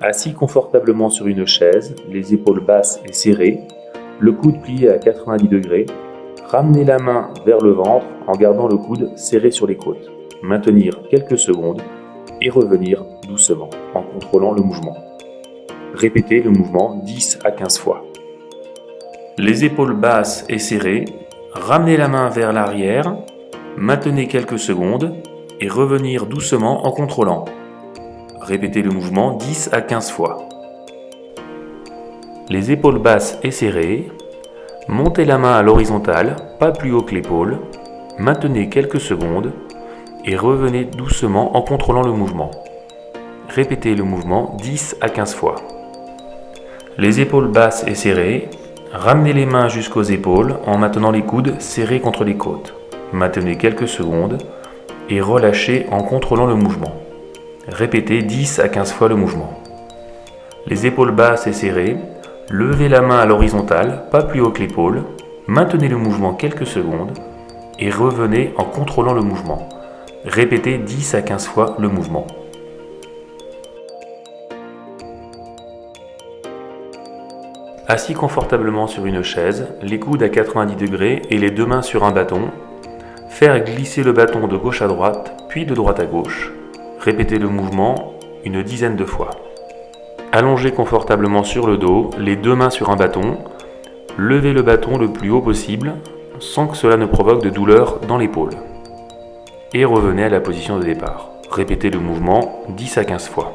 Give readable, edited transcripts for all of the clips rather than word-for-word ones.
Assis confortablement sur une chaise, les épaules basses et serrées, le coude plié à 90 degrés, ramenez la main vers le ventre en gardant le coude serré sur les côtes. Maintenir quelques secondes et revenir doucement en contrôlant le mouvement. Répétez le mouvement 10 à 15 fois. Les épaules basses et serrées, ramenez la main vers l'arrière, maintenez quelques secondes et revenir doucement en contrôlant. Répétez le mouvement 10 à 15 fois. Les épaules basses et serrées, montez la main à l'horizontale, pas plus haut que l'épaule, maintenez quelques secondes et revenez doucement en contrôlant le mouvement. Répétez le mouvement 10 à 15 fois. Les épaules basses et serrées, ramenez les mains jusqu'aux épaules en maintenant les coudes serrés contre les côtes. Maintenez quelques secondes et relâchez en contrôlant le mouvement. Répétez 10 à 15 fois le mouvement. Les épaules basses et serrées, levez la main à l'horizontale, pas plus haut que l'épaule, maintenez le mouvement quelques secondes et revenez en contrôlant le mouvement. Répétez 10 à 15 fois le mouvement. Assis confortablement sur une chaise, les coudes à 90 degrés et les deux mains sur un bâton, faire glisser le bâton de gauche à droite, puis de droite à gauche. Répétez le mouvement une dizaine de fois. Allongez confortablement sur le dos, les deux mains sur un bâton, levez le bâton le plus haut possible sans que cela ne provoque de douleur dans l'épaule. Et revenez à la position de départ. Répétez le mouvement 10 à 15 fois.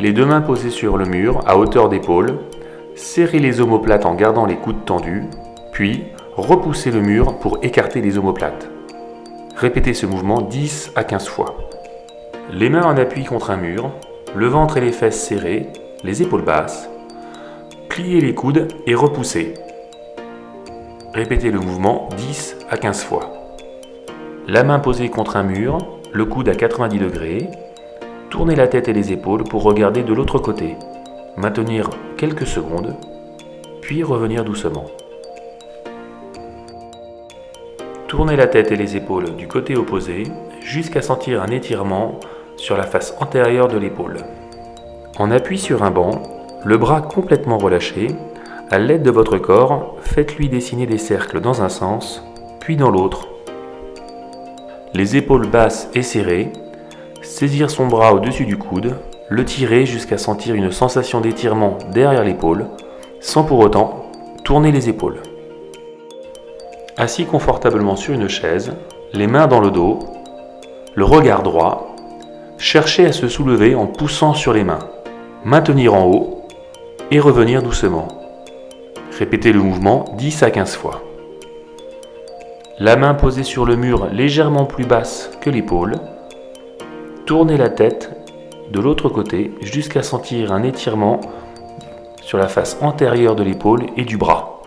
Les deux mains posées sur le mur à hauteur d'épaule, serrez les omoplates en gardant les coudes tendus, puis repoussez le mur pour écarter les omoplates. Répétez ce mouvement 10 à 15 fois. Les mains en appui contre un mur, le ventre et les fesses serrés, les épaules basses, pliez les coudes et repoussez. Répétez le mouvement 10 à 15 fois. La main posée contre un mur, le coude à 90 degrés, tournez la tête et les épaules pour regarder de l'autre côté. Maintenir quelques secondes, puis revenir doucement. Tournez la tête et les épaules du côté opposé jusqu'à sentir un étirement sur la face antérieure de l'épaule. En appui sur un banc, le bras complètement relâché, à l'aide de votre corps, faites-lui dessiner des cercles dans un sens, puis dans l'autre. Les épaules basses et serrées, saisir son bras au-dessus du coude, le tirer jusqu'à sentir une sensation d'étirement derrière l'épaule, sans pour autant tourner les épaules. Assis confortablement sur une chaise, les mains dans le dos, le regard droit, cherchez à se soulever en poussant sur les mains, maintenir en haut et revenir doucement. Répétez le mouvement 10 à 15 fois. La main posée sur le mur légèrement plus basse que l'épaule, tournez la tête de l'autre côté jusqu'à sentir un étirement sur la face antérieure de l'épaule et du bras.